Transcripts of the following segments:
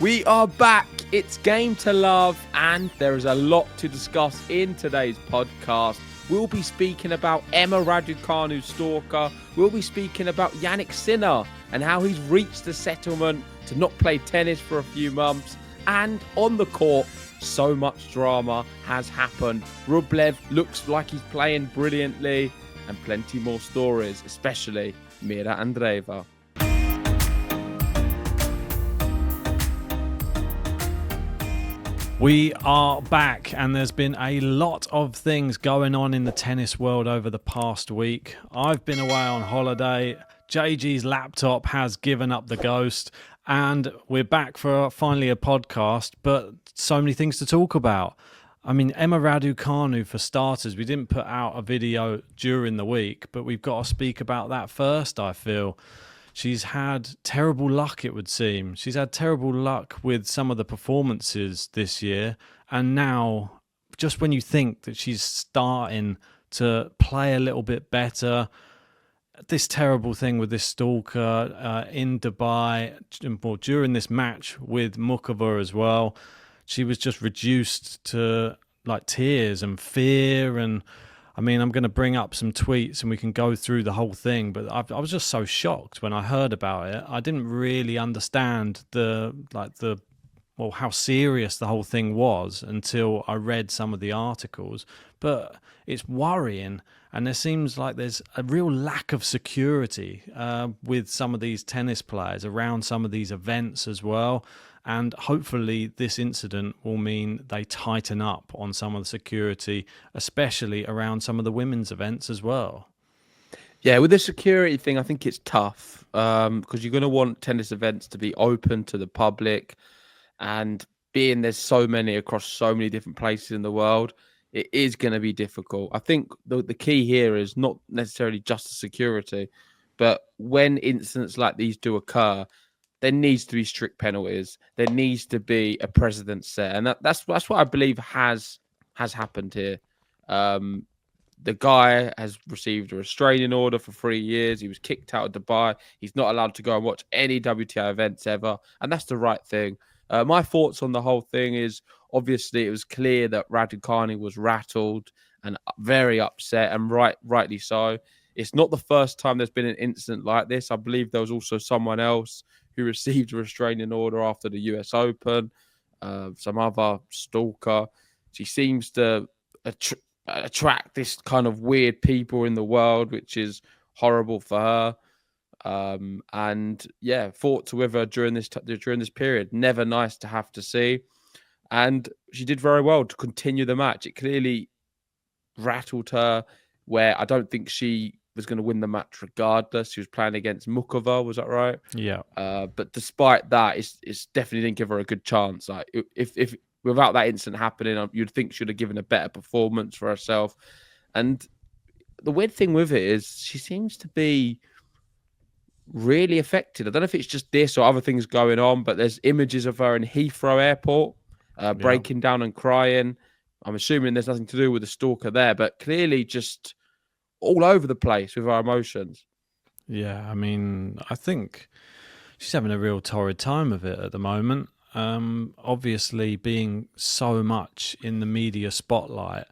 We are back. It's Game to Love, and there is a lot to discuss in today's podcast. We'll be speaking about Emma Raducanu Stalker. We'll be speaking about Jannik Sinner and how he's reached a settlement to not play tennis for a few months. And on the court, so much drama has happened. Rublev looks like he's playing brilliantly, and plenty more stories, especially Mirra Andreeva. We are back, and there's been a lot of things going on in the tennis world over the past week. I've been away on holiday. JG's laptop has given up the ghost, and we're back for finally a podcast, but so many things to talk about. I mean, Emma Raducanu, for starters, we didn't put out a video during the week, but we've got to speak about that first, I feel. She's had terrible luck, it would seem. She's had terrible luck with some of the performances this year. And now, just when you think that she's starting to play a little bit better, this terrible thing with this Stalker in Dubai, during this match with Mukova as well, she was just reduced to like tears and fear. And I mean, I'm going to bring up some tweets and we can go through the whole thing, but I was just so shocked when I heard about it. I didn't really understand how serious the whole thing was until I read some of the articles. But it's worrying, and there seems like there's a real lack of security with some of these tennis players around some of these events as well. And hopefully this incident will mean they tighten up on some of the security, especially around some of the women's events as well. Yeah, with the security thing, I think it's tough because you're going to want tennis events to be open to the public. And being there's so many across so many different places in the world, it is going to be difficult. I think the key here is not necessarily just the security, but when incidents like these do occur, there needs to be strict penalties. There needs to be a precedent set, and that's what I believe has happened here. The guy has received a restraining order for 3 years. He was kicked out of Dubai. He's not allowed to go and watch any WTA events ever, and that's the right thing. My thoughts on the whole thing is obviously it was clear that Raducanu was rattled and very upset, and rightly so. It's not the first time there's been an incident like this. I believe there was also someone else who received a restraining order after the US Open, some other stalker. She seems to attract this kind of weird people in the world, which is horrible for her. And yeah, thoughts with her during this period. Never nice to have to see. And she did very well to continue the match. It clearly rattled her, where I don't think she was going to win the match regardless. She was playing against Mukova, was that right? Yeah. But despite that, it's definitely didn't give her a good chance. Like if without that incident happening, you'd think she'd have given a better performance for herself. And the weird thing with it is she seems to be really affected. I don't know if it's just this or other things going on, but there's images of her in Heathrow Airport breaking down and crying. I'm assuming there's nothing to do with the stalker there, but clearly just all over the place with our emotions. Yeah, I mean, I think she's having a real torrid time of it at the moment. Obviously, being so much in the media spotlight,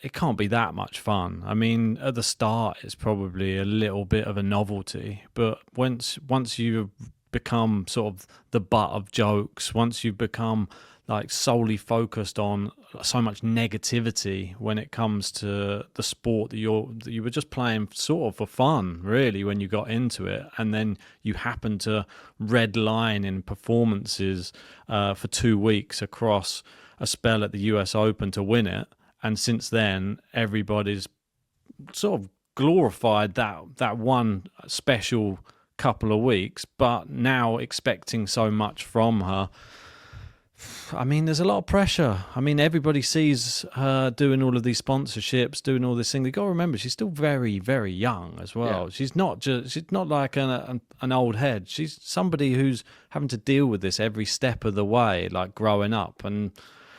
it can't be that much fun. I mean, at the start, it's probably a little bit of a novelty, but once you become sort of the butt of jokes, once you become like solely focused on so much negativity when it comes to the sport that you were just playing sort of for fun, really, when you got into it, and then you happen to red line in performances for 2 weeks across a spell at the US Open to win it, and since then everybody's sort of glorified that one special couple of weeks, but now expecting so much from her. I mean, there's a lot of pressure. I mean, everybody sees her doing all of these sponsorships, doing all this thing. They got to remember she's still very, very young as well. Yeah. She's not like an old head. She's somebody who's having to deal with this every step of the way, like growing up, and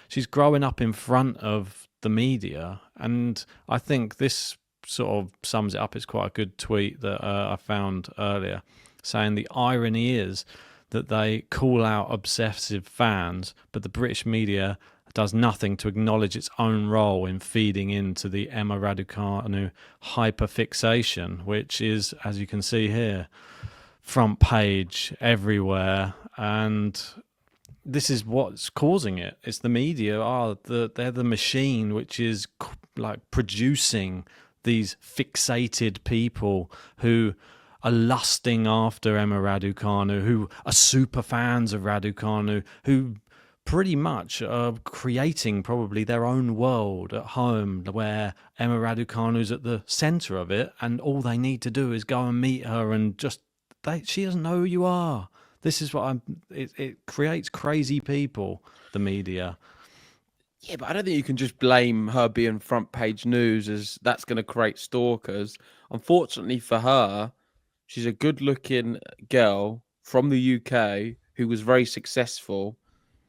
she's growing up in front of the media. And I think this sort of sums it up. It's quite a good tweet that I found earlier, saying the irony is that they call out obsessive fans, but the British media does nothing to acknowledge its own role in feeding into the Emma Raducanu hyperfixation, which is, as you can see here, front page everywhere. And this is what's causing it. It's the media. They're the machine which is like producing these fixated people who are lusting after Emma Raducanu, who are super fans of Raducanu, who pretty much are creating probably their own world at home where Emma Raducanu's at the centre of it, and all they need to do is go and meet her and just she doesn't know who you are. This is what it creates crazy people, the media. Yeah, but I don't think you can just blame her being front page news as that's going to create stalkers. Unfortunately for her, she's a good looking girl from the UK who was very successful.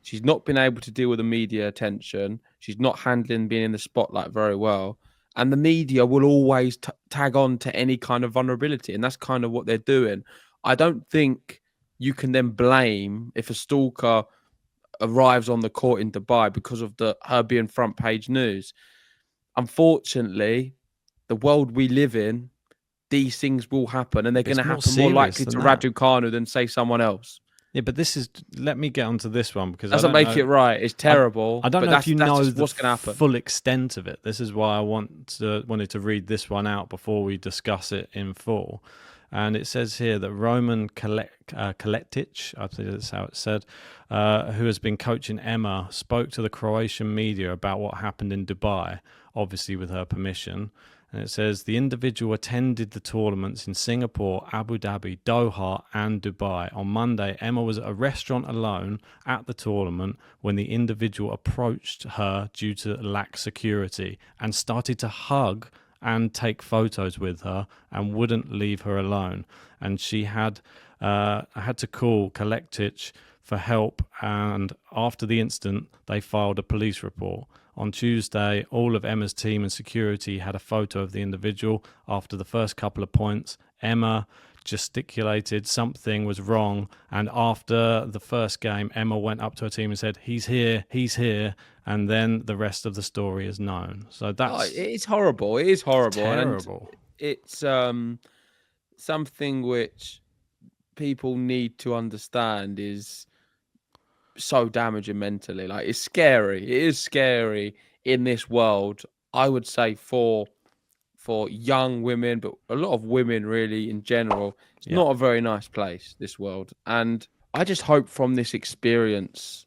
She's not been able to deal with the media attention. She's not handling being in the spotlight very well. And the media will always tag on to any kind of vulnerability. And that's kind of what they're doing. I don't think you can then blame if a stalker arrives on the court in Dubai because of her being front page news. Unfortunately, the world we live in, these things will happen, and they're going to happen more likely to Raducanu than say someone else. Yeah, but this is. Let me get onto this one because doesn't make it right. It's terrible. I don't know if you know what's going to happen. Full extent of it. This is why I wanted to read this one out before we discuss it in full. And it says here that Roman Kaletic, I think that's how it's said, who has been coaching Emma, spoke to the Croatian media about what happened in Dubai, obviously with her permission. And it says the individual attended the tournaments in Singapore, Abu Dhabi, Doha, and Dubai. On Monday, Emma was at a restaurant alone at the tournament when the individual approached her due to lax security and started to hug and take photos with her and wouldn't leave her alone. And she had to call Kaletic for help. And after the incident, they filed a police report. On Tuesday, all of Emma's team and security had a photo of the individual. After the first couple of points, Emma gesticulated something was wrong. And after the first game, Emma went up to her team and said, he's here. And then the rest of the story is known. So that's... it's horrible. It is horrible. Terrible. And it's something which people need to understand is so damaging mentally. Like, it's scary. It is scary in this world, I would say, for young women, but a lot of women really in general. It's not a very nice place, this world. And I just hope from this experience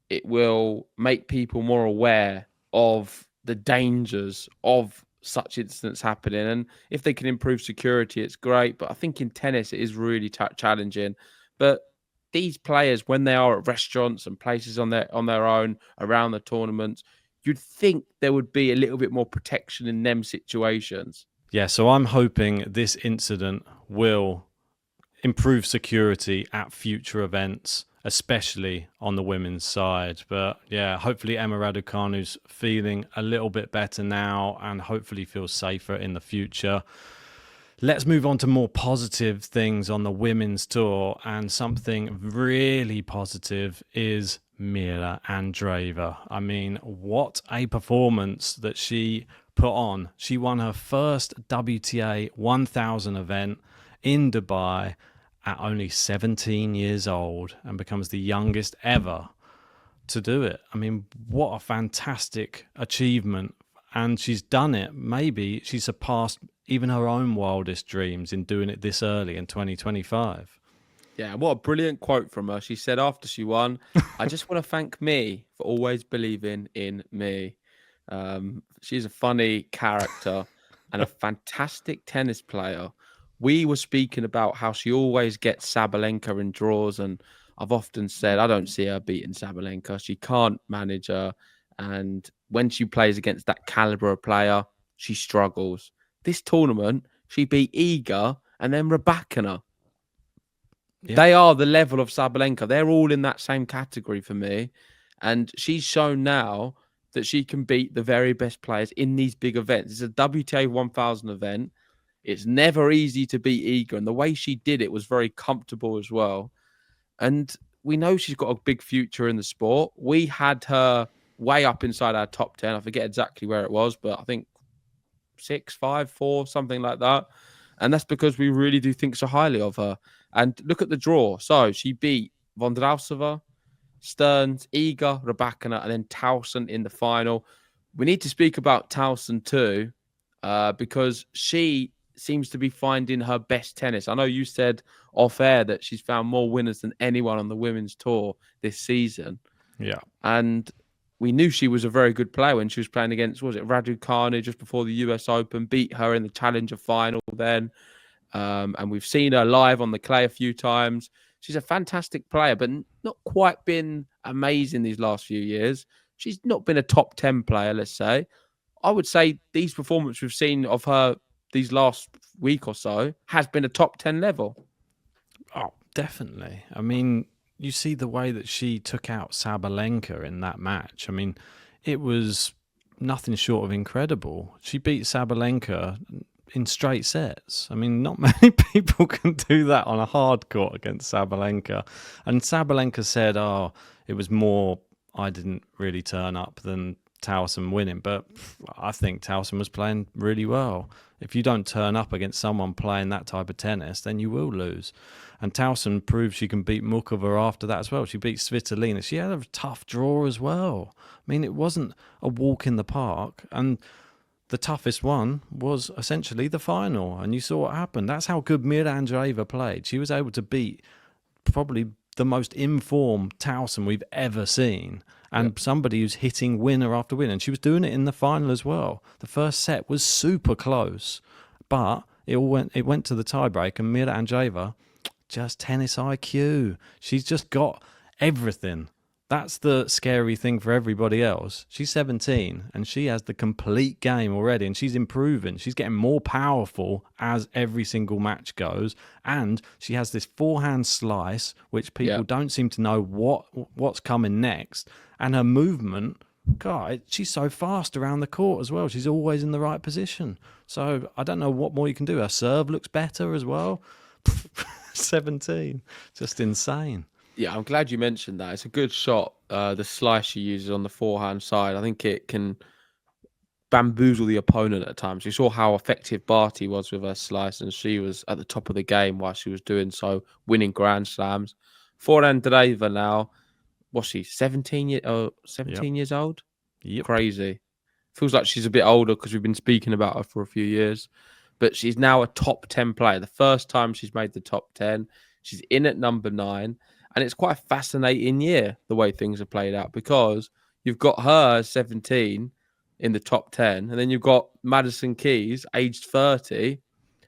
it will make people more aware of the dangers of such incidents happening. And if they can improve security, it's great. But I think in tennis, it is really challenging. But these players, when they are at restaurants and places on their own around the tournaments, you'd think there would be a little bit more protection in them situations. Yeah, so I'm hoping this incident will improve security at future events, especially on the women's side. But yeah, hopefully Emma Raducanu's feeling a little bit better now and hopefully feels safer in the future. Let's move on to more positive things on the women's tour, and something really positive is Mirra Andreeva. I mean, what a performance that she put on. She won her first WTA 1000 event in Dubai at only 17 years old and becomes the youngest ever to do it. I mean, what a fantastic achievement. And she's done it. Maybe she surpassed even her own wildest dreams in doing it this early in 2025. Yeah, what a brilliant quote from her. She said after she won, I just want to thank me for always believing in me. She's a funny character and a fantastic tennis player. We were speaking about how she always gets Sabalenka in draws, and I've often said I don't see her beating Sabalenka. She can't manage her. And when she plays against that caliber of player, she struggles. This tournament, she beat Iga and then Raducanu. Yeah. They are the level of Sabalenka. They're all in that same category for me. And she's shown now that she can beat the very best players in these big events. It's a WTA 1000 event. It's never easy to beat Iga. And the way she did it was very comfortable as well. And we know she's got a big future in the sport. We had her way up inside our top 10. I forget exactly where it was, but I think 6, 5, 4, something like that. And that's because we really do think so highly of her. And look at the draw. So she beat Vondrausova, Stearns, Iga, Raducanu, and then Towson in the final. We need to speak about Towson too, because she seems to be finding her best tennis. I know you said off air that she's found more winners than anyone on the women's tour this season. Yeah. And we knew she was a very good player when she was playing against, was it Raducanu just before the US Open, beat her in the Challenger final then. And we've seen her live on the clay a few times. She's a fantastic player, but not quite been amazing these last few years. She's not been a top 10 player, let's say. I would say these performances we've seen of her these last week or so has been a top 10 level. Oh, definitely. I mean, you see the way that she took out Sabalenka in that match. I mean, it was nothing short of incredible. She beat Sabalenka in straight sets. I mean, not many people can do that on a hard court against Sabalenka. And Sabalenka said, oh, it was more, I didn't really turn up than Towson winning. But I think Towson was playing really well. If you don't turn up against someone playing that type of tennis, then you will lose. And Towson proved she can beat Mukova after that as well. She beat Svitolina. She had a tough draw as well. I mean, it wasn't a walk in the park. And the toughest one was essentially the final. And you saw what happened. That's how good Mirra Andreeva played. She was able to beat probably the most informed Towson we've ever seen. And somebody who's hitting winner after winner. And she was doing it in the final as well. The first set was super close. But it went to the tiebreak. And Mirra Andreeva, just tennis IQ. She's just got everything. That's the scary thing for everybody else. She's 17 and she has the complete game already, and she's improving. She's getting more powerful as every single match goes, and she has this forehand slice, which people don't seem to know what's coming next. And her movement, God, she's so fast around the court as well. She's always in the right position. So I don't know what more you can do. Her serve looks better as well. 17, just insane. Yeah, I'm glad you mentioned that. It's a good shot. The slice she uses on the forehand side, I think it can bamboozle the opponent at times. You saw how effective Barty was with her slice, and she was at the top of the game while she was doing so, winning Grand Slams. Forehand Andreeva now, what's she, 17 years old? Yep. Crazy. Feels like she's a bit older because we've been speaking about her for a few years. But she's now a top 10 player. The first time she's made the top 10. She's in at number 9. And it's quite a fascinating year, the way things are played out, because you've got her 17 in the top 10, and then you've got Madison Keys, aged 30,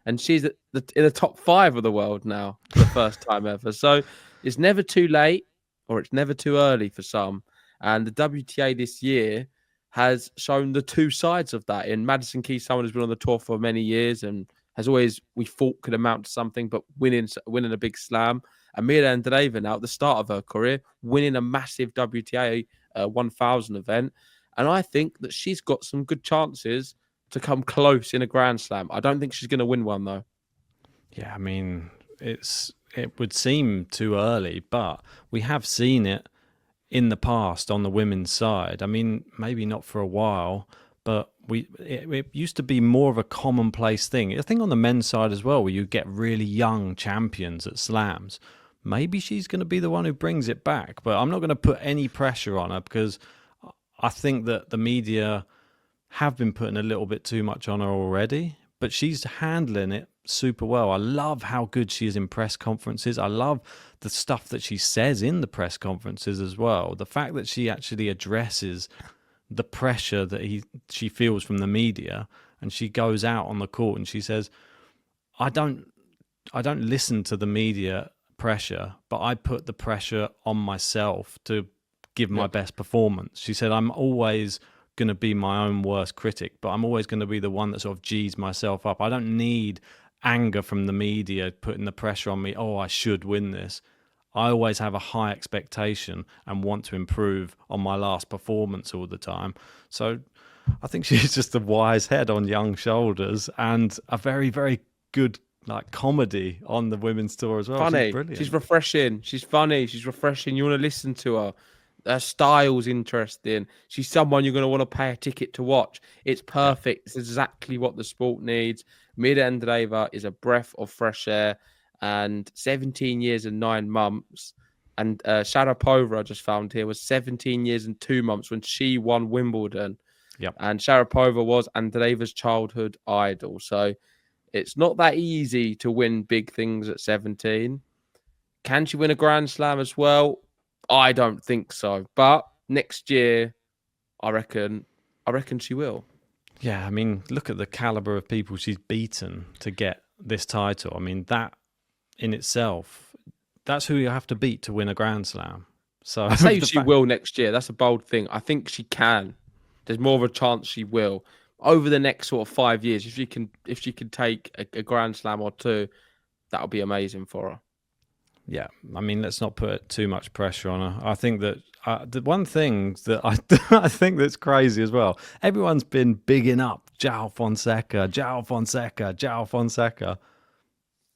and she's in the top 5 of the world now for the first time ever. So it's never too late, or it's never too early for some. And the WTA this year has shown the two sides of that. In Madison Keys, someone who's been on the tour for many years and has always, we thought, could amount to something, but winning a big slam. And Mirra Andreeva now at the start of her career, winning a massive WTA 1000 event. And I think that she's got some good chances to come close in a Grand Slam. I don't think she's going to win one, though. Yeah, I mean, it would seem too early, but we have seen it in the past on the women's side. I mean, maybe not for a while, but it used to be more of a commonplace thing. I think on the men's side as well, where you get really young champions at slams. Maybe she's going to be the one who brings it back, but I'm not going to put any pressure on her because I think that the media have been putting a little bit too much on her already, but she's handling it super well. I love how good she is in press conferences. I love the stuff that she says in the press conferences as well. The fact that she actually addresses the pressure that she feels from the media, and she goes out on the court and she says, I don't listen to the media pressure, but I put the pressure on myself to give my best performance. She said, I'm always going to be my own worst critic, but I'm always going to be the one that sort of G's myself up. I don't need anger from the media putting the pressure on me. Oh, I should win this. I always have a high expectation and want to improve on my last performance all the time. So I think she's just a wise head on young shoulders and a very, very good like comedy on the women's tour as well. She's Funny. brilliant. She's refreshing. She's funny. She's refreshing. You want to listen to her. Her style's interesting. She's someone you're going to want to pay a ticket to watch. It's perfect. It's exactly what the sport needs. Mirra Andreeva is a breath of fresh air, and 17 years and 9 months. And Sharapova, I just found here, was 17 years and 2 months when she won Wimbledon. Yep. And Sharapova was Andreeva's childhood idol. So it's not that easy to win big things at 17. Can she win a Grand Slam as well? I don't think so. But next year, I reckon she will. Yeah, I mean, look at the caliber of people she's beaten to get this title. I mean, that in itself, that's who you have to beat to win a Grand Slam. So I say she will next year. That's a bold thing. I think she can. There's more of a chance she will over the next sort of 5 years. If she can take a Grand Slam or two, that'll be amazing for her. Yeah, I mean, let's not put too much pressure on her. I think that the one thing that I think that's crazy as well, everyone's been bigging up João Fonseca.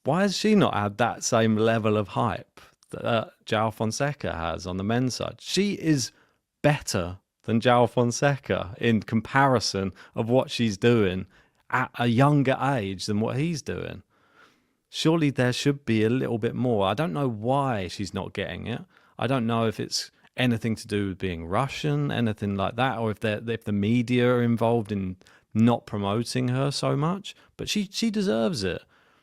Why has she not had that same level of hype that João Fonseca has on the men's side? She is better than João Fonseca in comparison of what she's doing at a younger age than what he's doing. Surely there should be a little bit more. I don't know why she's not getting it. I don't know if it's anything to do with being Russian, anything like that, or if the media are involved in not promoting her so much. But she deserves it.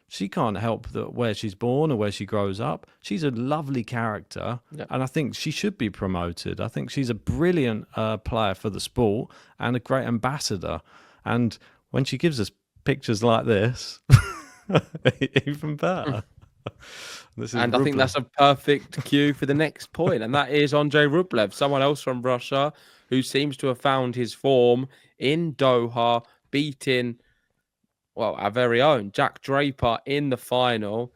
She can't help where she's born or where she grows up. She's a lovely character, and I think she should be promoted. I think she's a brilliant player for the sport and a great ambassador. And when she gives us pictures like this... even better. I think that's a perfect cue for the next point, and that is Andrei Rublev, someone else from Russia who seems to have found his form in Doha, beating our very own Jack Draper in the final.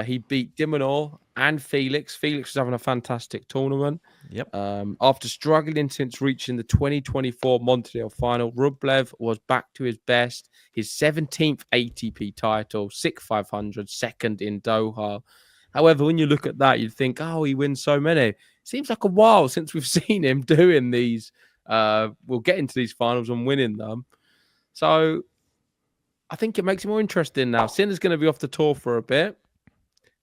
He beat Dimonor and Felix. Felix was having a fantastic tournament. Yep. After struggling since reaching the 2024 Montreal final, Rublev was back to his best. His 17th ATP title, 6,500, second in Doha. However, when you look at that, you'd think, oh, he wins so many. Seems like a while since we've seen him doing these. We'll get into these finals and winning them. So I think it makes it more interesting now. Sinner's going to be off the tour for a bit.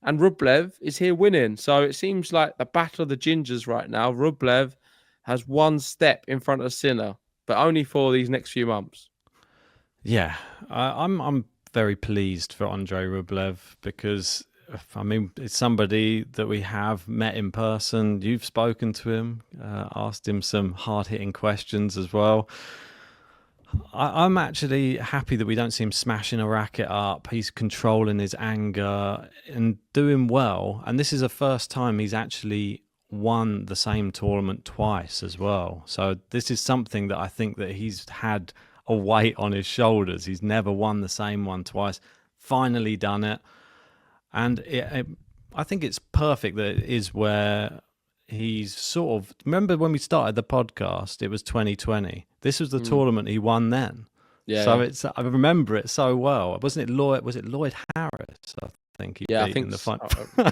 And Rublev is here winning. So it seems like the battle of the gingers right now. Rublev has one step in front of Sinner, but only for these next few months. Yeah, I'm very pleased for Andrei Rublev because, I mean, it's somebody that we have met in person. You've spoken to him, asked him some hard-hitting questions as well. I'm actually happy that we don't see him smashing a racket up. He's controlling his anger and doing well. And this is the first time he's actually won the same tournament twice as well. So this is something that I think that he's had a weight on his shoulders. He's never won the same one twice. Finally done it. And I think it's perfect that it is where he's sort of... Remember when we started the podcast, it was 2020. This was the tournament he won then. Yeah. So I remember it so well. Wasn't it Lloyd? Was it Lloyd Harris? I think he beat in the final.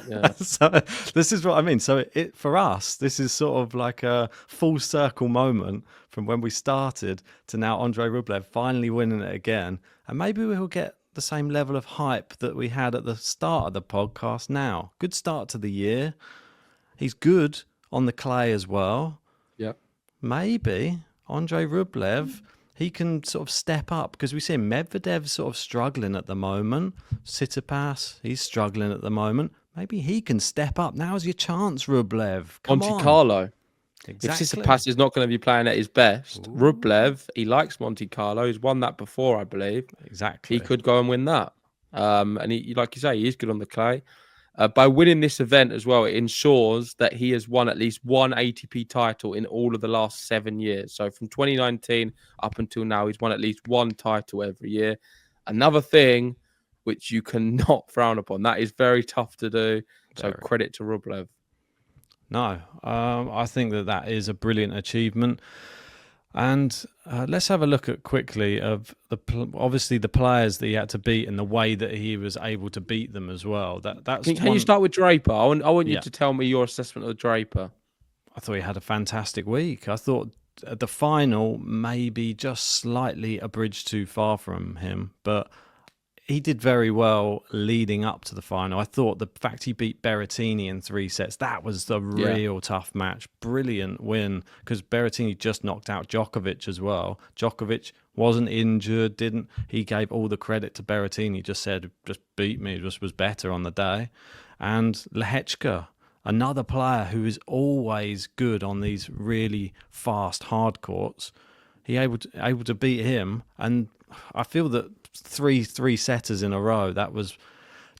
Yeah. So this is what I mean. So for us, this is sort of like a full circle moment from when we started to now Andrei Rublev finally winning it again. And maybe we'll get the same level of hype that we had at the start of the podcast now. Good start to the year. He's good on the clay as well. Yeah. Maybe Andrei Rublev, he can sort of step up because we see Medvedev sort of struggling at the moment. Tsitsipas, he's struggling at the moment. Maybe he can step up. Now's your chance, Rublev. Come on. Monte Carlo. Exactly. If Tsitsipas is not going to be playing at his best, Rublev, he likes Monte Carlo. He's won that before, I believe. Exactly. He could go and win that. And he, like you say, he is good on the clay. By winning this event as well, it ensures that he has won at least one ATP title in all of the last 7 years. So from 2019 up until now, he's won at least one title every year. Another thing which you cannot frown upon. That is very tough to do. So credit to Rublev. No, I think that is a brilliant achievement. And let's have a look at quickly of obviously the players that he had to beat and the way that he was able to beat them as well. That's Can you start with Draper? I want you Yeah, to tell me your assessment of Draper. I thought he had a fantastic week. I thought the final maybe just slightly a bridge too far from him, but he did very well leading up to the final. I thought the fact he beat Berrettini in 3 sets, that was the Yeah. real tough match. Brilliant win, because Berrettini just knocked out Djokovic as well. Djokovic wasn't injured, didn't he? Gave all the credit to Berrettini, just said, just beat me, just was better on the day. And Lehechka, another player who is always good on these really fast hard courts, he able to beat him. And I feel that three setters in a row, that was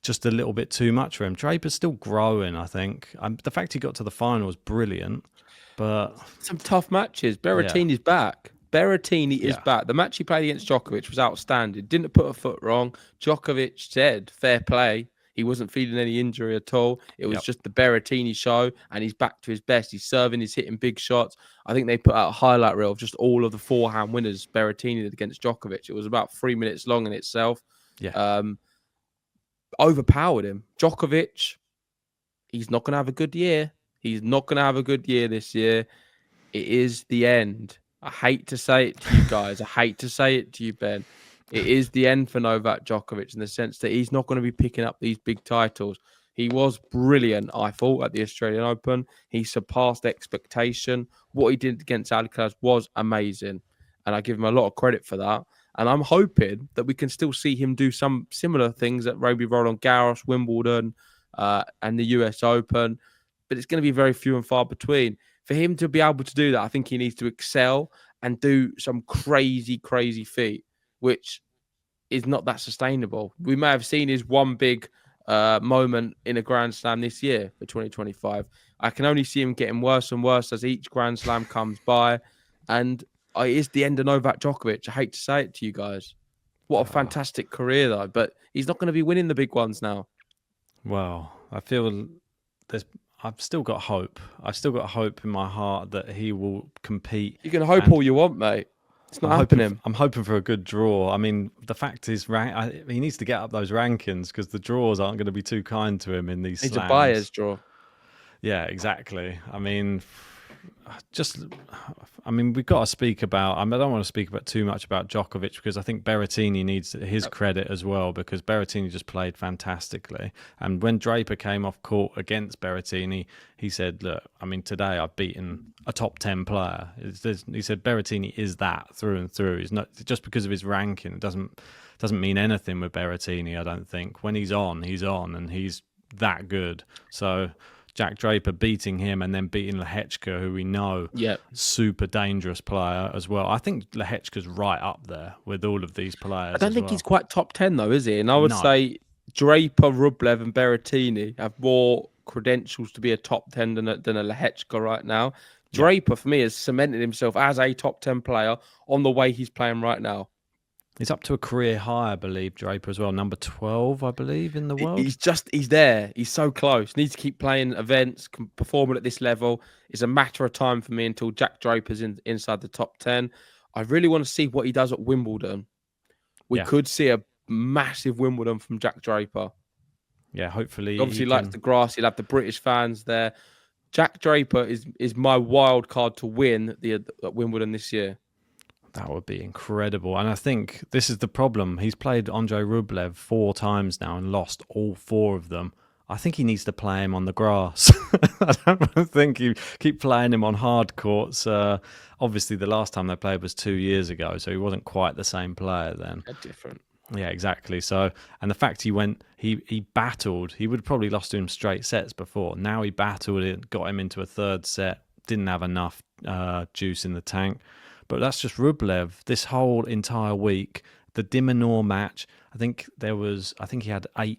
just a little bit too much for him. Draper's still growing, I think. The fact he got to the final was brilliant, but Some tough matches. yeah, Berrettini's back. Berrettini is yeah, back. The match he played against Djokovic was outstanding. Didn't put a foot wrong. Djokovic said, fair play. He wasn't feeling any injury at all. It was yep, just the Berrettini show, and he's back to his best. He's serving, he's hitting big shots. I think they put out a highlight reel of just all of the forehand winners Berrettini did against Djokovic. It was about 3 minutes long in itself. yeah. Overpowered him. Djokovic, he's not going to have a good year. He's not going to have a good year this year. It is the end. I hate to say it to you guys. I hate to say it to you, Ben. It is the end for Novak Djokovic in the sense that he's not going to be picking up these big titles. He was brilliant, I thought, at the Australian Open. He surpassed expectation. What he did against Alcaraz was amazing. And I give him a lot of credit for that. And I'm hoping that we can still see him do some similar things at Roland Garros, Wimbledon, and the US Open. But it's going to be very few and far between. For him to be able to do that, I think he needs to excel and do some crazy, crazy feat, which is not that sustainable. We may have seen his one big moment in a Grand Slam this year for 2025. I can only see him getting worse and worse as each Grand Slam comes by. And it is the end of Novak Djokovic. I hate to say it to you guys. What a fantastic career, though. But he's not going to be winning the big ones now. Well, I feel I've still got hope. I've still got hope in my heart that he will compete. You can hope all you want, mate. It's not happening. I'm hoping for a good draw. I mean, the fact is, he needs to get up those rankings because the draws aren't going to be too kind to him in these slams. It's a Baez draw. Yeah, exactly. I mean, we've got to speak about. I don't want to speak about too much about Djokovic because I think Berrettini needs his credit as well because Berrettini just played fantastically. And when Draper came off court against Berrettini, he said, "Look, I mean, today I've beaten a top 10 player." He said Berrettini is that through and through. He's not just because of his ranking. It doesn't mean anything with Berrettini. I don't think when he's on, and he's that good. So Jack Draper beating him and then beating Lehechka, who we know, super dangerous player as well. I think Lehechka's right up there with all of these players. I don't think he's quite top 10 though, is he? And I would say Draper, Rublev and Berrettini have more credentials to be a top 10 than a Lehechka right now. Draper, for me, has cemented himself as a top 10 player on the way he's playing right now. He's up to a career high, I believe, Draper as well. Number 12, I believe, in the world. He's there. He's so close. Needs to keep playing events, performing at this level. It's a matter of time for me until Jack Draper's inside the top 10. I really want to see what he does at Wimbledon. We could see a massive Wimbledon from Jack Draper. Yeah, hopefully. Obviously, likes the grass. He'll have the British fans there. Jack Draper is my wild card to win at Wimbledon this year. That would be incredible. And I think this is the problem. He's played Andrei Rublev 4 times now and lost all 4 of them. I think he needs to play him on the grass. I don't think you keep playing him on hard courts. Obviously, the last time they played was 2 years ago, so he wasn't quite the same player then. They're different. Yeah, exactly. So, and the fact he battled, he would have probably lost to him straight sets before. Now he battled it, got him into a 3rd set, didn't have enough juice in the tank. But that's just Rublev. This whole entire week, the Dimonor match, I think he had 8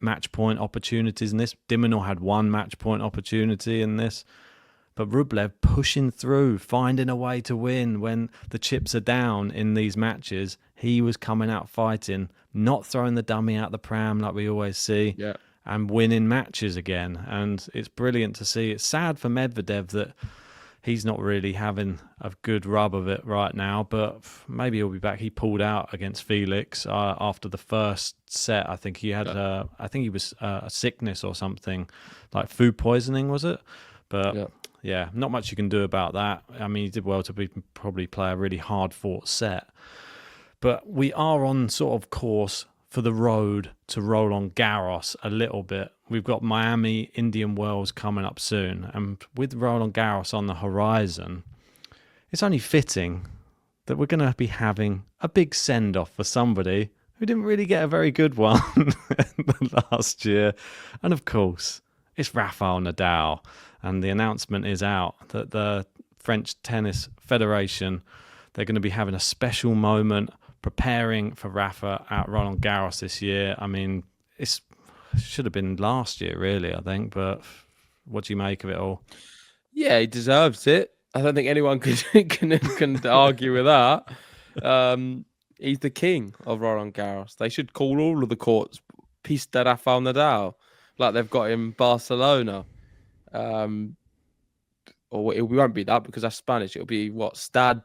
match point opportunities in this. Dimonor had 1 match point opportunity in this. But Rublev pushing through, finding a way to win when the chips are down in these matches. He was coming out fighting, not throwing the dummy out the pram like we always see, and winning matches again. And it's brilliant to see. It's sad for Medvedev that he's not really having a good rub of it right now, but maybe he'll be back. He pulled out against Felix after the first set. I think he had, I think he was a sickness or something, like food poisoning, was it? But yeah, not much you can do about that. I mean, he did well to probably play a really hard-fought set. But we are on sort of course for the road to Roland Garros a little bit. We've got Miami, Indian Wells coming up soon. And with Roland Garros on the horizon, it's only fitting that we're going to be having a big send-off for somebody who didn't really get a very good one last year. And of course, it's Rafael Nadal. And the announcement is out that the French Tennis Federation, they're going to be having a special moment preparing for Rafa at Roland Garros this year. I mean, it should have been last year, really, I think. But what do you make of it all? Yeah, he deserves it. I don't think anyone can argue with that. He's the king of Roland Garros. They should call all of the courts Pista Rafael Nadal, like they've got in Barcelona. Or it won't be that because that's Spanish. It'll be what Stad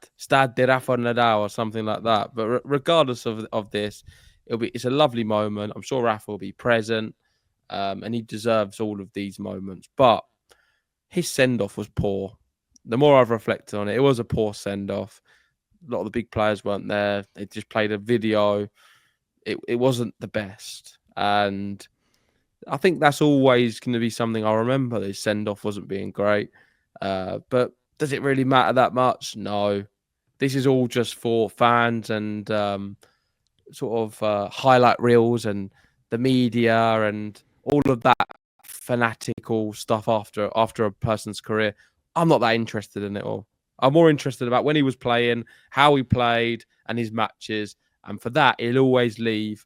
de Rafa Nadal or something like that. But regardless of this, it's a lovely moment. I'm sure Rafa will be present, and he deserves all of these moments. But his send off was poor. The more I've reflected on it, it was a poor send off. A lot of the big players weren't there. They just played a video. It wasn't the best, and I think that's always going to be something I'll remember. His send off wasn't being great. But does it really matter that much? No. This is all just for fans and sort of highlight reels and the media and all of that fanatical stuff after a person's career. I'm not that interested in it all. I'm more interested about when he was playing, how he played, and his matches. And for that, he'll always leave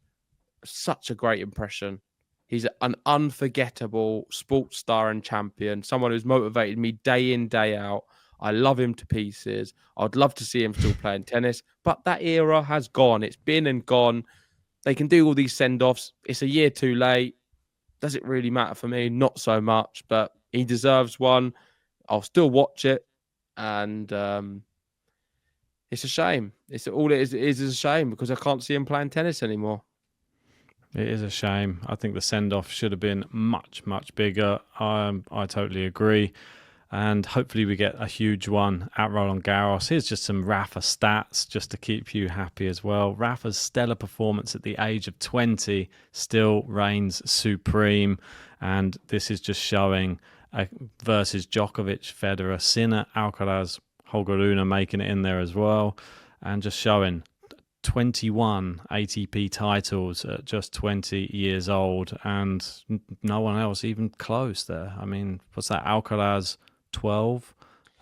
such a great impression. He's an unforgettable sports star and champion, someone who's motivated me day in, day out. I love him to pieces. I'd love to see him still playing tennis, but that era has gone. It's been and gone. They can do all these send-offs. It's a year too late. Does it really matter for me? Not so much, but he deserves one. I'll still watch it, and it's a shame. It's all it is a shame because I can't see him playing tennis anymore. It is a shame. I think the send-off should have been much, much bigger. I totally agree. And hopefully we get a huge one at Roland Garros. Here's just some Rafa stats just to keep you happy as well. Rafa's stellar performance at the age of 20 still reigns supreme. And this is just showing versus Djokovic, Federer, Sinner, Alcaraz, Holger Rune making it in there as well. And just showing 21 ATP titles at just 20 years old, and no one else even close there. I mean, what's that? Alcaraz 12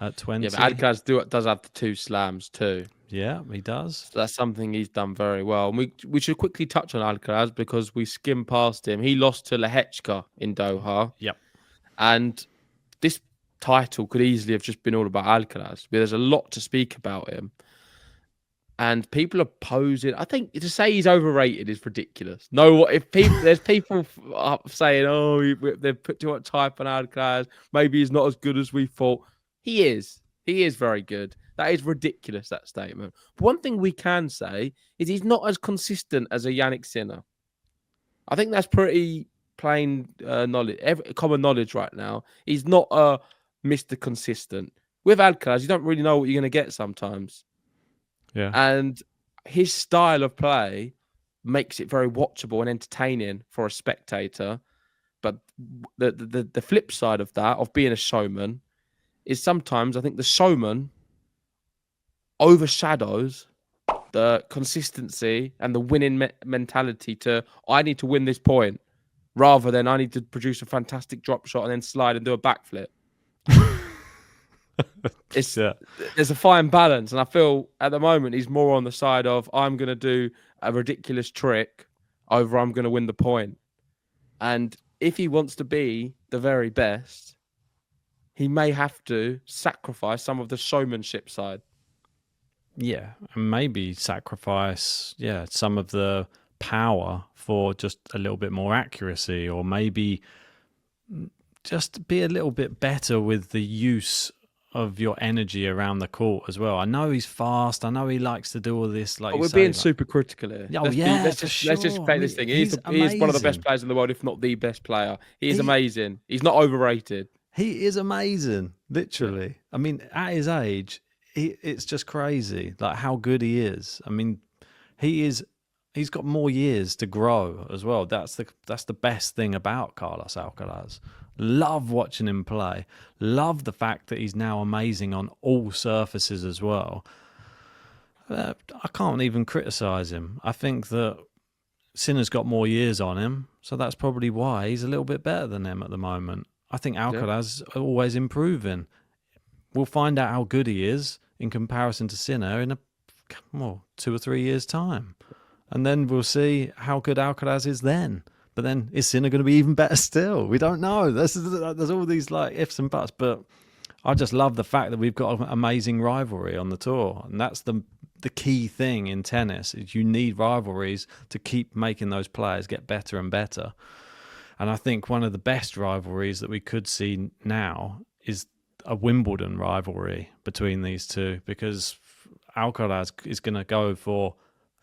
at 20. Yeah, but Alcaraz does have the 2 slams too. Yeah, he does. So that's something he's done very well. And we should quickly touch on Alcaraz because we skimmed past him. He lost to Lehechka in Doha. Yep. And this title could easily have just been all about Alcaraz. But there's a lot to speak about him. And people are posing. I think to say he's overrated is ridiculous. No, if people there's people saying, "Oh, they've put too much hype on Alcaraz. Maybe he's not as good as we thought." He is. He is very good. That is ridiculous. That statement. But one thing we can say is he's not as consistent as a Jannik Sinner. I think that's pretty plain knowledge, common knowledge right now. He's not a Mr. Consistent. With Alcaraz, you don't really know what you're going to get sometimes. Yeah. And his style of play makes it very watchable and entertaining for a spectator. But the flip side of that, of being a showman, is sometimes I think the showman overshadows the consistency and the winning mentality to, I need to win this point, rather than I need to produce a fantastic drop shot and then slide and do a backflip. There's a fine balance, and I feel at the moment he's more on the side of I'm going to do a ridiculous trick over I'm going to win the point. And if he wants to be the very best, he may have to sacrifice some of the showmanship side. Yeah, and maybe sacrifice some of the power for just a little bit more accuracy, or maybe just be a little bit better with the use of your energy around the court as well. I know he's fast. I know he likes to do all this, like But you we're say. being Like, super critical here. oh yeah, for Let's just sure. play I this mean, thing. he's He is one of the best amazing. players in the world, if not the best player. He is He amazing. He's not overrated. he is amazing, Yeah. literally. I mean, at his age, it's just crazy, like how good he is. I mean, he is. He's got more years to grow as well. That's the best thing about Carlos Alcaraz. Love watching him play. Love the fact that he's now amazing on all surfaces as well. I can't even criticize him. I think that Sinner's got more years on him, so that's probably why he's a little bit better than him at the moment. I think Yeah. Alcaraz is always improving. We'll find out how good he is in comparison to Sinner in 2 or 3 years' time. And then we'll see how good Alcaraz is then. But then is Sinner going to be even better still? We don't know. There's all these like ifs and buts. But I just love the fact that we've got an amazing rivalry on the tour. And that's the key thing in tennis is you need rivalries to keep making those players get better and better. And I think one of the best rivalries that we could see now is a Wimbledon rivalry between these two, because Alcaraz is going to go for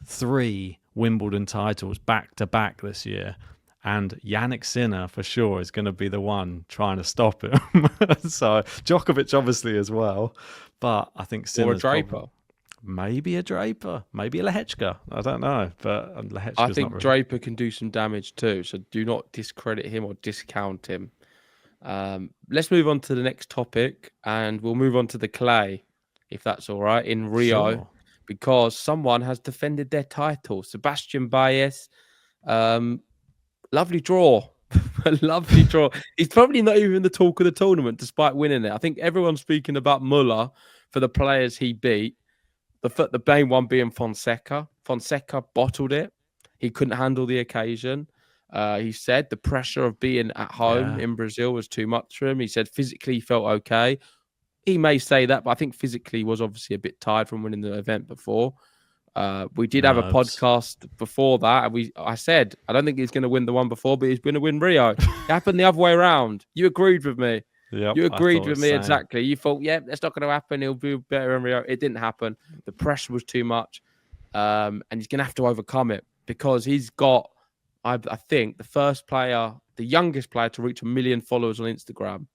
3 Wimbledon titles back to back this year. And Jannik Sinner for sure is going to be the one trying to stop him. So Djokovic obviously as well. But I think Sinner's Or a Draper. maybe a Draper, maybe a Lehechka. I don't know. But Lehechka's I think not really... Draper can do some damage too. So do not discredit him or discount him. Let's move on to the next topic, and we'll move on to the clay, if that's all right, in Rio, Sure. because someone has defended their title. Sebastian Baez, lovely draw. A lovely draw. He's probably not even the talk of the tournament, despite winning it. I think everyone's speaking about Muller for the players he beat. The main one being Fonseca. Fonseca bottled it. He couldn't handle the occasion. He said the pressure of being at home in Brazil was too much for him. He said physically he felt okay. He may say that, but I think physically he was obviously a bit tired from winning the event before. We did have a podcast before that, and I said I don't think he's going to win the one before, but he's going to win Rio. It happened the other way around. You agreed with me. Yep, you agreed with me exactly. You thought, yeah, that's not going to happen. He'll be better in Rio. It didn't happen. The pressure was too much, and he's going to have to overcome it because he's got, I think, the first player, the youngest player to reach 1 million followers on Instagram,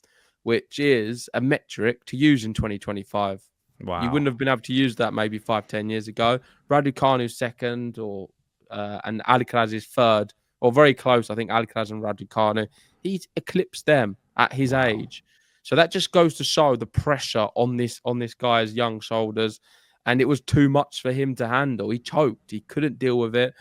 which is a metric to use in 2025. Wow. You wouldn't have been able to use that maybe 5-10 years ago. Raducanu second, and Alcaraz is third, or very close. I think Alcaraz and Raducanu. He's eclipsed them at his age. So that just goes to show the pressure on this guy's young shoulders. And it was too much for him to handle. He choked. He couldn't deal with it.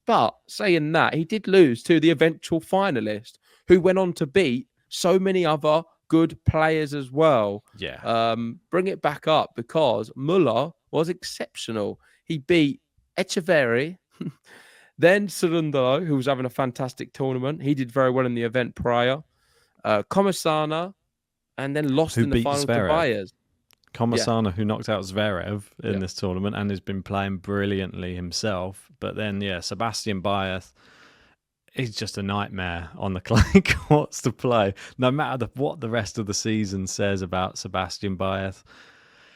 But saying that, he did lose to the eventual finalist, who went on to beat so many other good players as well. Yeah. Bring it back up, because Muller was exceptional. He beat Echeverry, then Cerundolo, who was having a fantastic tournament. He did very well in the event prior. Comersana, and then lost in the final to Baez. Comersana, who knocked out Zverev in this tournament and has been playing brilliantly himself. But then, Sebastian Baez, he's just a nightmare on the clay courts to play. No matter what the rest of the season says about Sebastian Baez,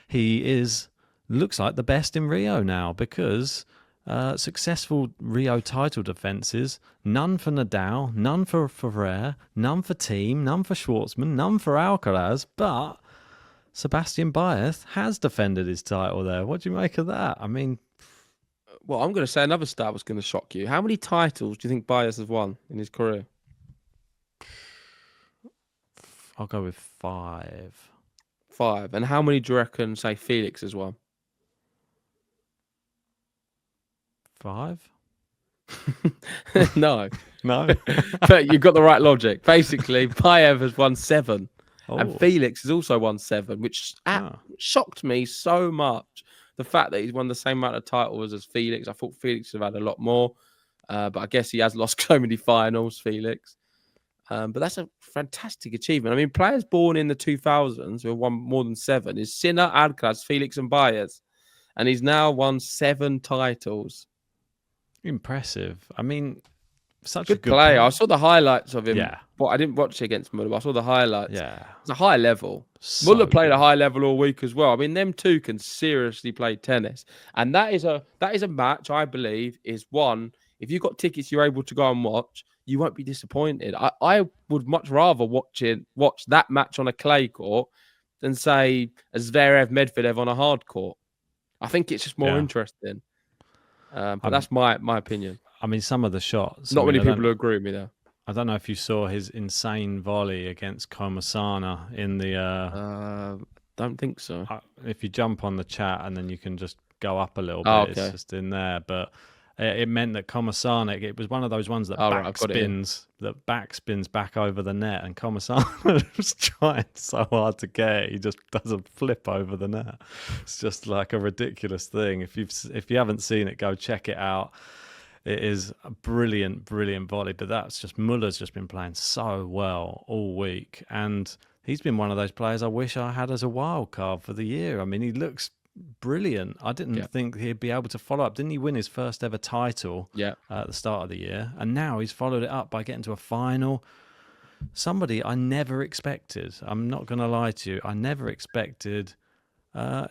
he looks like the best in Rio now, because successful Rio title defenses, none for Nadal, none for Ferrer, none for Thiem, none for Schwartzman, none for Alcaraz, but Sebastian Baez has defended his title there. What do you make of that? I mean... Well, I'm going to say another stat was going to shock you. How many titles do you think Baez has won in his career? I'll go with 5. 5. And how many do you reckon, say, Felix has won? 5? No. But you've got the right logic. Basically, Baez has won 7. And Felix has also won 7, which shocked me so much. The fact that he's won the same amount of titles as Felix. I thought Felix would have had a lot more. But I guess he has lost so many finals, Felix. But that's a fantastic achievement. I mean, players born in the 2000s who have won more than 7 is Sinner, Alcaraz, Felix and Baez. And he's now won 7 titles. Impressive. I mean, such good a good player. I saw the highlights of him, Yeah. but I didn't watch it against Muller. I saw the highlights. Yeah. It's a high level. So Muller played good. a high level all week as well. I mean, them two can seriously play tennis, and that is a match I believe is one. If you've got tickets, you're able to go and watch. You won't be disappointed. I would much rather watch that match on a clay court than say a Zverev Medvedev on a hard court. I think it's just more interesting. But that's my opinion. I mean, some of the shots. Not I mean, many people agree with me there. I don't know if you saw his insane volley against Komasana in the. Don't think so. If you jump on the chat and then you can just go up a little bit, okay. It's just in there. But it meant that Komasana, it was one of those ones that backspins back over the net, and Komasana was trying so hard to get it, he just does a flip over the net. It's just like a ridiculous thing. If you haven't seen it, go check it out. It is a brilliant volley, but that's just Muller's just been playing so well all week, and he's been one of those players I wish I had as a wild card for the year. I mean, he looks brilliant. I didn't think he'd be able to follow up. Didn't he win his first ever title at the start of the year? And now he's followed it up by getting to a final. Somebody I never expected. I'm not going to lie to you. I never expected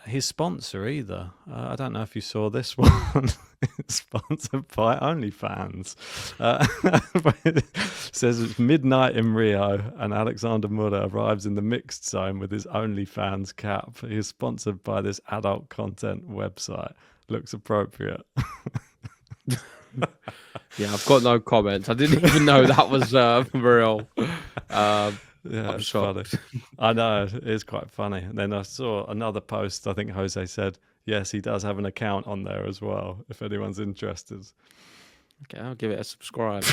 his sponsor either. I don't know if you saw this one. It's sponsored by OnlyFans. It says it's midnight in Rio and Alexander Muller arrives in the mixed zone with his OnlyFans cap. He is sponsored by this adult content website. Looks appropriate. Yeah, I've got no comments. I didn't even know that was real. Yeah, it's funny. I know, it is quite funny. And then I saw another post. I think Jose said, yes, he does have an account on there as well, if anyone's interested. Okay, I'll give it a subscribe.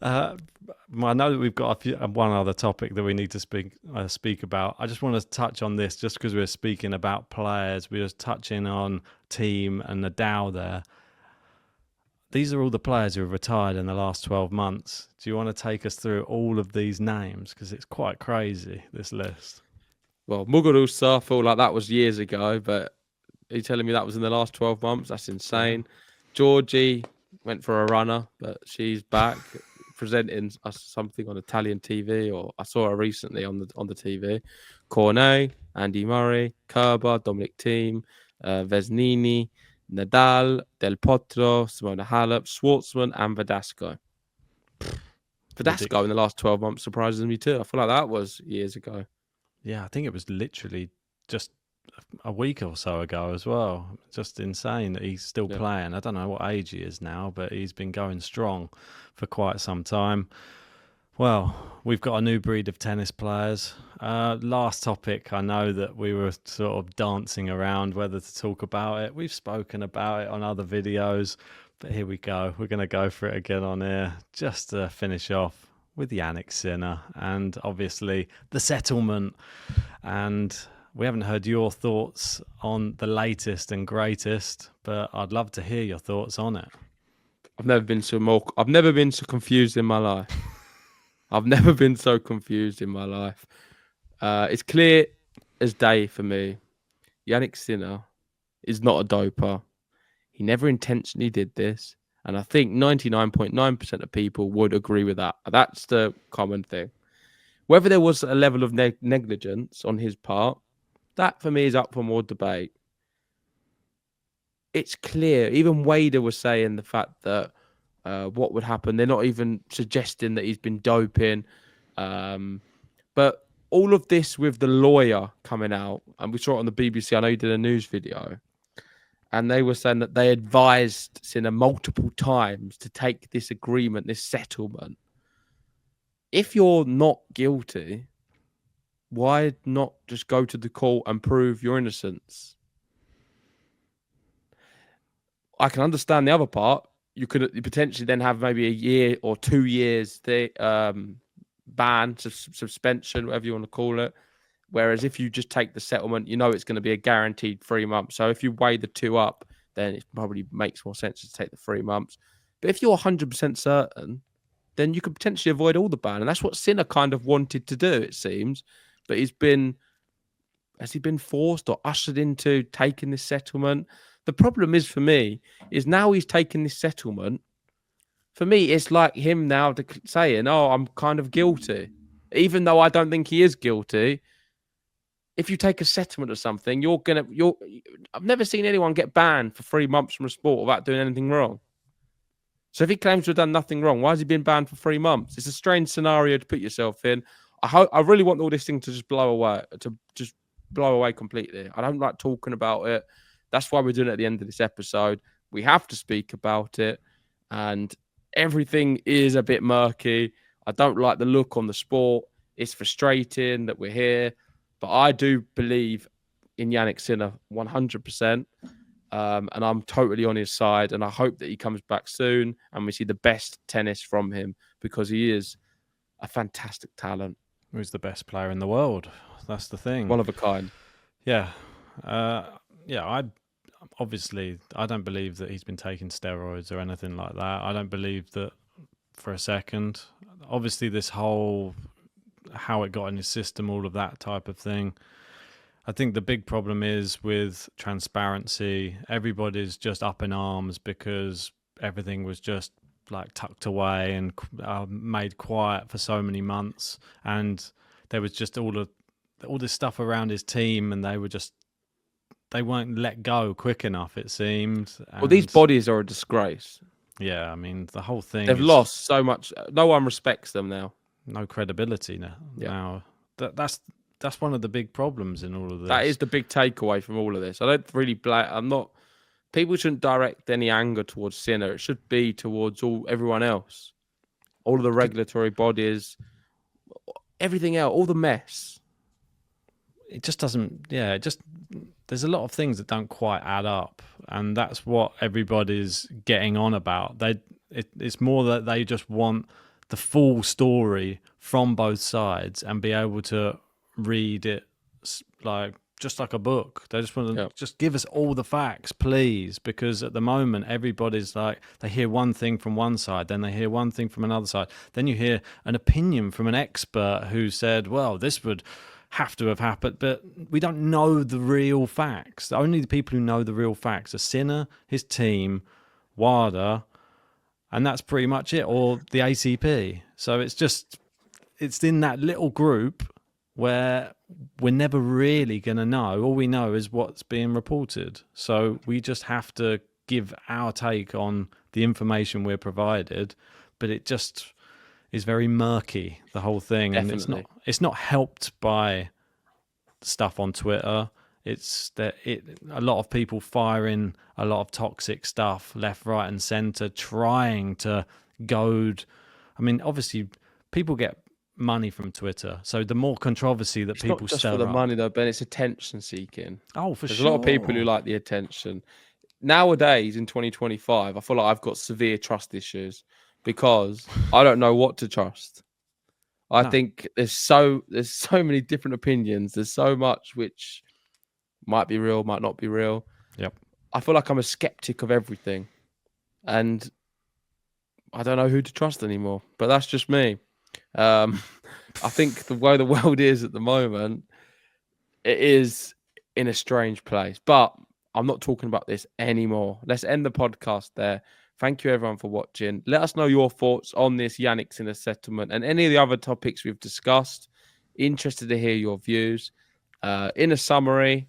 I know that we've got one other topic that we need to speak about. I just want to touch on this just because we're speaking about players. We're just touching on team and Nadal there. These are all the players who have retired in the last 12 months. Do you want to take us through all of these names? Because it's quite crazy, this list. Well, Muguruza, I feel like that was years ago, but are you telling me that was in the last 12 months? That's insane. Georgie went for a runner, but she's back presenting us something on Italian TV, or I saw her recently on the TV. Cornet, Andy Murray, Kerber, Dominic Thiem, Vesnini, Nadal, Del Potro, Simona Halep, Schwartzman, and Verdasco. Verdasco in the last 12 months surprises me too. I feel like that was years ago. Yeah, I think it was literally just a week or so ago as well. Just insane that he's still playing. I don't know what age he is now, but he's been going strong for quite some time. Well, we've got a new breed of tennis players. Last topic, I know that we were sort of dancing around whether to talk about it. We've spoken about it on other videos, but here we go. We're going to go for it again on here just to finish off with Jannik Sinner and obviously the settlement. And we haven't heard your thoughts on the latest and greatest, but I'd love to hear your thoughts on it. I've never been so confused in my life. I've never been so confused in my life. It's clear as day for me. Jannik Sinner is not a doper. He never intentionally did this. And I think 99.9% of people would agree with that. That's the common thing. Whether there was a level of negligence on his part, that for me is up for more debate. It's clear. Even Wader was saying the fact that what would happen. They're not even suggesting that he's been doping. But all of this with the lawyer coming out, and we saw it on the BBC. I know you did a news video. And they were saying that they advised Sinner multiple times to take this agreement, this settlement. If you're not guilty, why not just go to the court and prove your innocence? I can understand the other part. You could potentially then have maybe a year or 2 years ban, suspension, whatever you want to call it. Whereas if you just take the settlement, you know it's going to be a guaranteed 3 months. So if you weigh the two up, then it probably makes more sense to take the 3 months. But if you're 100% certain, then you could potentially avoid all the ban. And that's what Sinner kind of wanted to do, it seems. But has he been forced or ushered into taking this settlement? The problem is for me, is now he's taken this settlement, for me, it's like him now saying, "Oh, I'm kind of guilty," even though I don't think he is guilty. If you take a settlement or something, I've never seen anyone get banned for 3 months from a sport without doing anything wrong. So if he claims to have done nothing wrong, why has he been banned for 3 months? It's a strange scenario to put yourself in. I really want all this thing to just blow away completely. I don't like talking about it. That's why we're doing it at the end of this episode. We have to speak about it, and everything is a bit murky. I don't like the look on the sport. It's frustrating that we're here, but I do believe in Jannik Sinner 100%. And I'm totally on his side, and I hope that he comes back soon and we see the best tennis from him, because he is a fantastic talent. He's the best player in the world. That's the thing. One of a kind. Yeah. I don't believe that he's been taking steroids or anything like that. I don't believe that for a second. Obviously, this whole how it got in his system, all of that type of thing. I think the big problem is with transparency. Everybody's just up in arms because everything was just like tucked away and made quiet for so many months, and there was just all this stuff around his team, and they weren't let go quick enough, it seemed. Well, these bodies are a disgrace. Yeah, I mean, the whole thing. They've lost so much. No one respects them now. No credibility now. Yeah. Now that's one of the big problems in all of this. That is the big takeaway from all of this. I don't really blame. People shouldn't direct any anger towards Sinner. It should be towards everyone else, all of the regulatory bodies, everything else, all the mess. It just doesn't. Yeah, there's a lot of things that don't quite add up, and that's what everybody's getting on about. It's more that they just want the full story from both sides and be able to read it just like a book. They just want to just give us all the facts, please, because at the moment everybody's like, they hear one thing from one side, then they hear one thing from another side, then you hear an opinion from an expert who said, well, this would have to have happened, but we don't know the real facts. Only the people who know the real facts are Sinner, his team, WADA, and that's pretty much it, or the ACP. So it's in that little group where we're never really going to know. All we know is what's being reported. So we just have to give our take on the information we're provided, but it just is very murky, the whole thing. Definitely. And it's not helped by stuff on Twitter. It's that a lot of people firing a lot of toxic stuff left, right, and centre, trying to goad. I mean, obviously, people get money from Twitter, so the more controversy that people not just stir for the up, money though, Ben. It's attention seeking. Oh, for There's sure. a lot of people who like the attention. Nowadays, in 2025, I feel like I've got severe trust issues because I don't know what to trust. I think there's so many different opinions. There's so much which might be real, might not be real. Yep. I feel like I'm a skeptic of everything, and I don't know who to trust anymore. But that's just me. I think the way the world is at the moment, it is in a strange place. But I'm not talking about this anymore. Let's end the podcast there. Thank you, everyone, for watching. Let us know your thoughts on this Jannik Sinner settlement and any of the other topics we've discussed. Interested to hear your views. In a summary,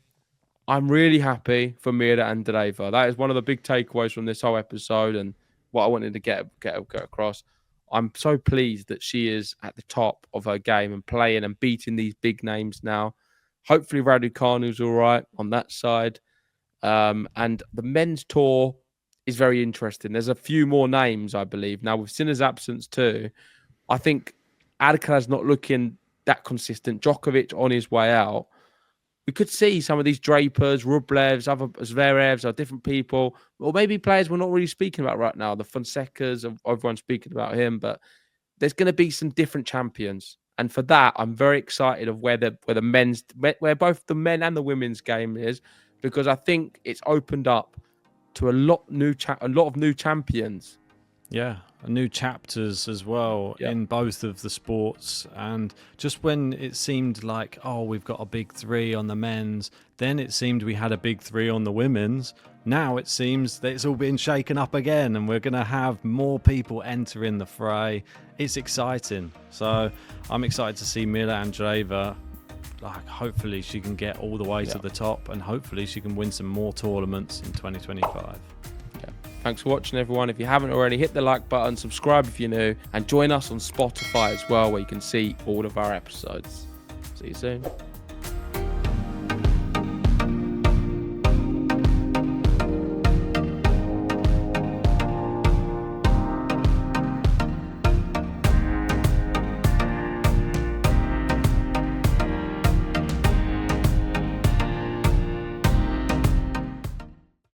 I'm really happy for Mirra Andreeva. That is one of the big takeaways from this whole episode and what I wanted to get across. I'm so pleased that she is at the top of her game and playing and beating these big names now. Hopefully Raducanu's all right on that side. And the men's tour is very interesting. There's a few more names, I believe. Now, with Sinner's absence too, I think Alcaraz not looking that consistent. Djokovic on his way out. We could see some of these Drapers, Rublevs, other Zverevs, or different people, or maybe players we're not really speaking about right now. The Fonsecas, everyone's speaking about him, but there's going to be some different champions, and for that, I'm very excited of where both the men and the women's game is, because I think it's opened up to a lot of new champions. Yeah, new chapters as well in both of the sports. And just when it seemed like, oh, we've got a big three on the men's, then it seemed we had a big three on the women's. Now it seems that it's all been shaken up again, and we're going to have more people entering the fray. It's exciting. So I'm excited to see Mirra Andreeva. Like, hopefully she can get all the way to the top, and hopefully she can win some more tournaments in 2025. Thanks for watching, everyone. If you haven't already, hit the like button, subscribe if you're new, and join us on Spotify as well, where you can see all of our episodes. See you soon.